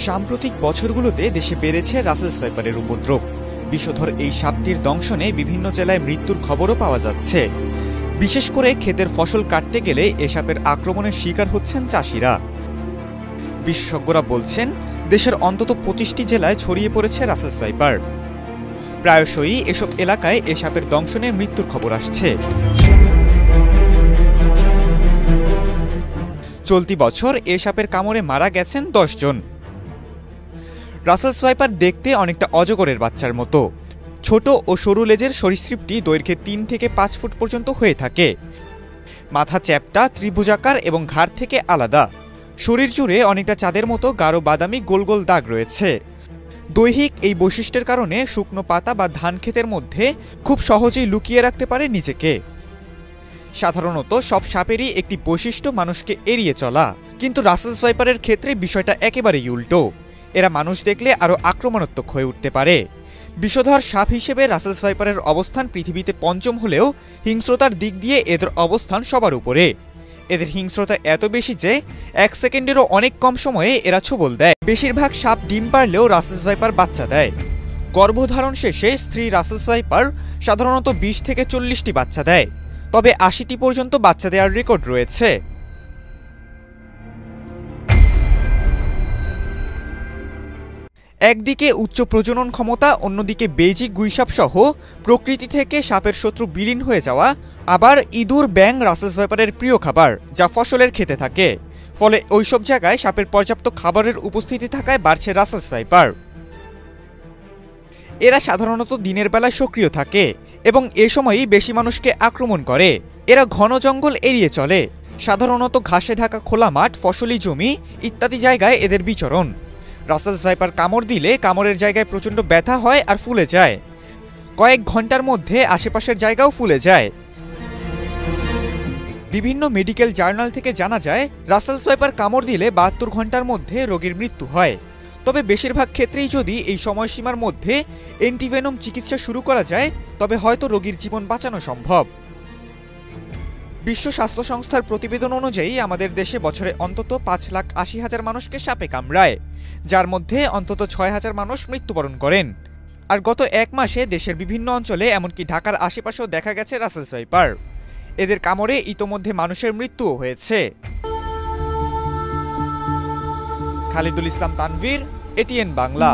সাম্প্রতিক বছরগুলোতে দেশে বেড়েছে রাসেল সোয়াইপারের উপদ্রব। বিষধর এই সাপটির দংশনে বিভিন্ন জেলায় মৃত্যুর খবরও পাওয়া যাচ্ছে। বিশেষ করে ক্ষেতের ফসল কাটতে গেলে এ সাপের আক্রমণের শিকার হচ্ছেন চাষিরা। বিশেষজ্ঞরা বলছেন, দেশের অন্তত ২৫টি জেলায় ছড়িয়ে পড়েছে রাসেল সোয়াইপার। প্রায়শই এসব এলাকায় এ সাপের দংশনে মৃত্যুর খবর আসছে। চলতি বছর এ সাপের কামড়ে মারা গেছেন ১০ জন। রাসেল সোয়াইপার দেখতে অনেকটা অজগরের বাচ্চার মতো। ছোট ও সরু লেজের সরীসৃপটি দৈর্ঘ্যে ৩ থেকে ৫ ফুট পর্যন্ত হয়ে থাকে। মাথা চ্যাপ্টা, ত্রিভুজাকার এবং ঘাড় থেকে আলাদা। শরীর জুড়ে অনেকটা চাঁদের মতো গাঢ় বাদামি গোল গোল দাগ রয়েছে। দৈহিক এই বৈশিষ্ট্যের কারণে শুকনো পাতা বা ধান ক্ষেতের মধ্যে খুব সহজেই লুকিয়ে রাখতে পারে নিজেকে। সাধারণত সব সাপেরই একটি বৈশিষ্ট্য মানুষকে এড়িয়ে চলা, কিন্তু রাসেল সোয়াইপারের ক্ষেত্রে বিষয়টা একেবারেই উল্টো। এরা মানুষ দেখলে আরও আক্রমণাত্মক হয়ে উঠতে পারে। বিষধর সাপ হিসেবে রাসেল সোয়াইপারের অবস্থান পৃথিবীতে পঞ্চম হলেও হিংস্রতার দিক দিয়ে এদের অবস্থান সবার উপরে। এদের হিংস্রতা এত বেশি যে ১ সেকেন্ডেরও অনেক কম সময়ে এরা ছোবল দেয়। বেশিরভাগ সাপ ডিম পারলেও রাসেল সোয়াইপার বাচ্চা দেয়। গর্ভধারণ শেষে স্ত্রী রাসেল সোয়াইপার সাধারণত ২০ থেকে ৪০টি বাচ্চা দেয়, তবে ৮০টি পর্যন্ত বাচ্চা দেওয়ার রেকর্ড রয়েছে। একদিকে উচ্চ প্রজনন ক্ষমতা, অন্যদিকে বেইজিং গুইসাপ সহ প্রকৃতি থেকে সাপের শত্রু বিলীন হয়ে যাওয়া। আবার ইঁদুর, ব্যাঙ রাসেল সোয়াইপারের প্রিয় খাবার, যা ফসলের খেতে থাকে। ফলে ওইসব জায়গায় সাপের পর্যাপ্ত খাবারের উপস্থিতি থাকায় বাড়ছে রাসেল সোয়াইপার। এরা সাধারণত দিনের বেলায় সক্রিয় থাকে এবং এ সময়ই বেশি মানুষকে আক্রমণ করে। এরা ঘন জঙ্গল এড়িয়ে চলে। সাধারণত ঘাসে ঢাকা খোলা মাঠ, ফসলি জমি ইত্যাদি জায়গায় এদের বিচরণ। রাসেল সোয়াইপার কামড় দিলে কামড়ের জায়গায় প্রচণ্ড ব্যথা হয় আর ফুলে যায়। কয়েক ঘন্টার মধ্যে আশেপাশের জায়গাও ফুলে যায়। বিভিন্ন মেডিকেল জার্নাল থেকে জানা যায়, রাসেল সোয়াইপার কামড় দিলে ৭২ ঘন্টার মধ্যে রোগীর মৃত্যু হয়। তবে বেশিরভাগ ক্ষেত্রেই যদি এই সময়সীমার মধ্যে অ্যান্টিভেনম চিকিৎসা শুরু করা যায়, তবে হয়তো রোগীর জীবন বাঁচানো সম্ভব। বিশ্ব স্বাস্থ্য সংস্থার প্রতিবেদন অনুযায়ী আমাদের দেশে বছরে অন্তত ৫,৮০,০০০ মানুষকে সাপে কামড়ায়, যার মধ্যে অন্তত ৬,০০০ মানুষ মৃত্যুবরণ করেন। আর গত ১ মাসে দেশের বিভিন্ন অঞ্চলে, এমনকি ঢাকার আশেপাশেও দেখা গেছে রাসেল সোয়াইপার। এদের কামড়ে ইতোমধ্যে মানুষের মৃত্যুও হয়েছে। খালিদুল ইসলাম তানভীর, এটিএন বাংলা।